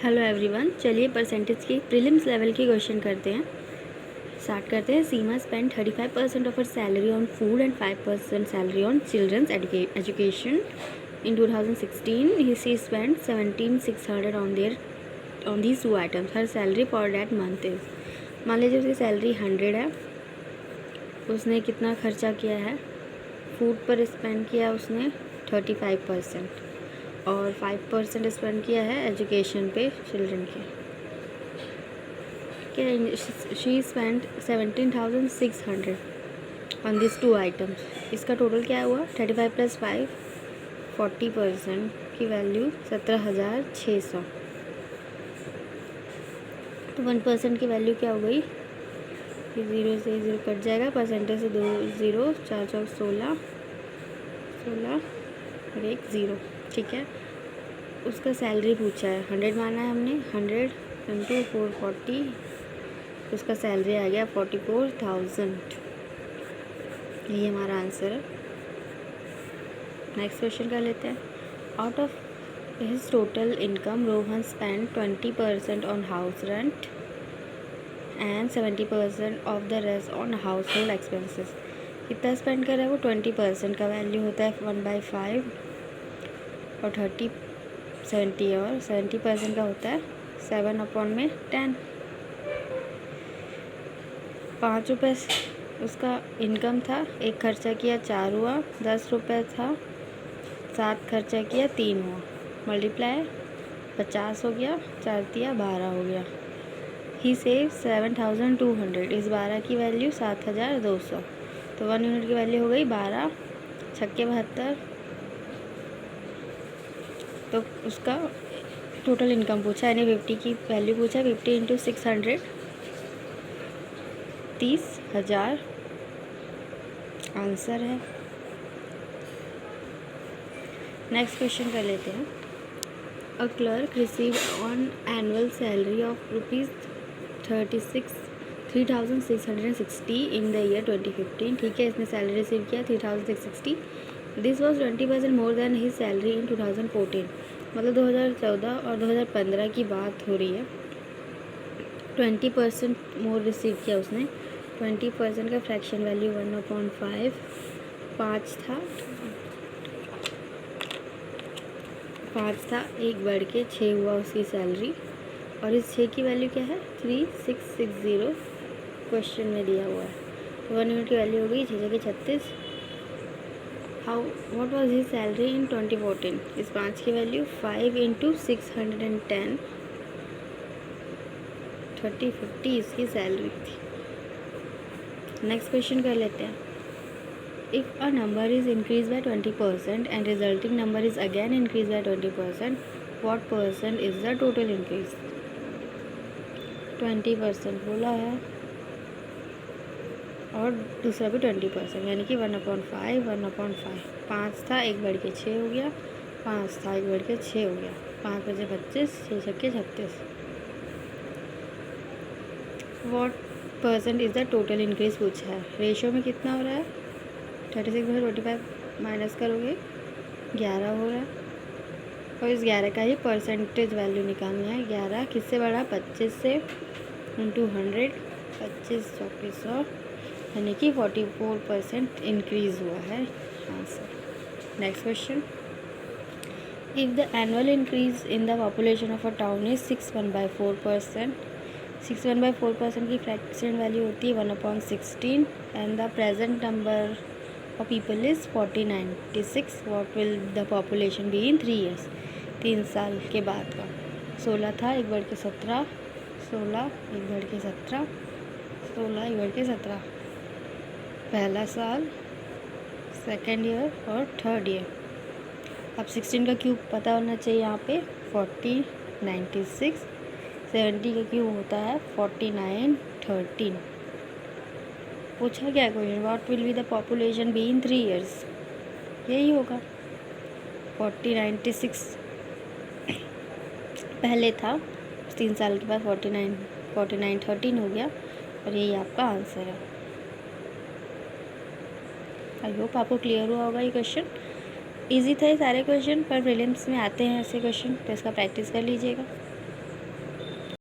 Hello everyone, चलिए percentage की prelims level की क्वेश्चन करते हैं। स्टार्ट करते हैं। Seema spend 35% of her salary on food and 5% salary on children's education in 2016. She spent 17,600 on these two items. Her salary for that month is, मान लीजिए उसकी सैलरी 100 है, उसने कितना खर्चा किया है? फूड पर स्पेंड किया उसने 35% और 5% स्पेंड किया है एजुकेशन पे चिल्ड्रन के। She spend 17,600 on this two items. इसका टोटल क्या हुआ? 35 + 5 40% की वैल्यू 17,600। तो 1% की वैल्यू क्या हो गई? ये 0 से 0 कट जाएगा, परसेंटेज से 2 0, 4 4 16 16 और 1 0। ठीक है। उसका सैलरी पूछा है, 100 माना है हमने, 100 × 440, उसका सैलरी आ गया 44,000। ये हमारा आंसर है। नेक्स्ट क्वेश्चन कर लेते हैं। Out of his total income Rohan spend 20% on house rent and 70% of the rest on house hold expenses. कितना स्पेंड कर रहा है वो? 20% का वैल्यू होता है 1/5 और 70 और 70% का होता है 7/10। 5 रुपये उसका इनकम था, एक खर्चा किया 4 हुआ, 10 रुपये था, 7 खर्चा किया 3 हुआ, मल्टीप्लाई 50 हो गया, 4 दिया 12 हो गया। ही सेव 7,200। इस 12 की वैल्यू 7,200। तो 1 यूनिट की वैल्यू हो गई 12 छक्के 72। तो उसका टोटल इनकम पूछा है, यानी 50 की वैल्यू पूछा है। 50 × 600 30,000 आंसर है। नेक्स्ट क्वेश्चन कर लेते हैं। A clerk receive on annual salary of ₹3,660 in the year 2015. ठीक है, इसने सैलरी रिसीव किया 3,660. This was 20% more than his salary in 2014. मतलब 2014 और 2015 की बात हो रही है। 20% मोर रिसीव किया उसने। 20% का फ्रैक्शन वैल्यू 1/5 5 था, 1 बढ़ के 6 हुआ उसकी सैलरी। और इस 6 की वैल्यू क्या है? 3660 क्वेश्चन में दिया हुआ है। तो 1 यूनिट की वैल्यू हो गई 6 × 36। What was his salary in 2014? इस 5 की वैल्यू 5 × 610 3050 इसकी सैलरी थी। नेक्स्ट क्वेश्चन कर लेते हैं। If a number is increase by 20% and resulting number is again increase by 20%, what percent is the total increase? 20% बोला है और दूसरा भी 20%, यानी कि 1/5 1/5। 5 था, 1 बढ़ के 6 हो गया, 5 था, 1 बढ़ के 6 हो गया, 5 × 25, 6 छक्के 36। What percent is the total increase पूछा है। रेशियो में कितना हो रहा है? 36 में 25 माइनस करोगे 11 हो रहा है। और इस 11 का ही परसेंटेज वैल्यू निकालना है। 11 किससे बढ़ा? 25 से × 100, 25 × 100, यानी कि 44% इंक्रीज़ हुआ है answer. Next question. If the annual increase in the population of a town is 6/4%, 6/4% की फ्रैक्शन वैल्यू होती है 1/16 and the present number of people is 4096. What will the population be in 3 years? 3 साल के बाद का। 16 था, 1 बढ़ के 17, 16 1 बढ़ के 17, 16 1 बढ़ के 17। पहला साल, सेकेंड ईयर और थर्ड ईयर। अब 16 का क्यूब पता होना चाहिए यहाँ पे 40 96। 70 का क्यूब होता है 49 13। पूछा क्या question? What will be the population be in 3 years? यही होगा 40 96 पहले था, 3 साल के बाद 49 13 हो गया और यही आपका आंसर है। आई होप आपको क्लियर हुआ होगा ये क्वेश्चन। इजी था ये सारे क्वेश्चन, पर प्रीलिम्स में आते हैं ऐसे क्वेश्चन, तो इसका प्रैक्टिस कर लीजिएगा।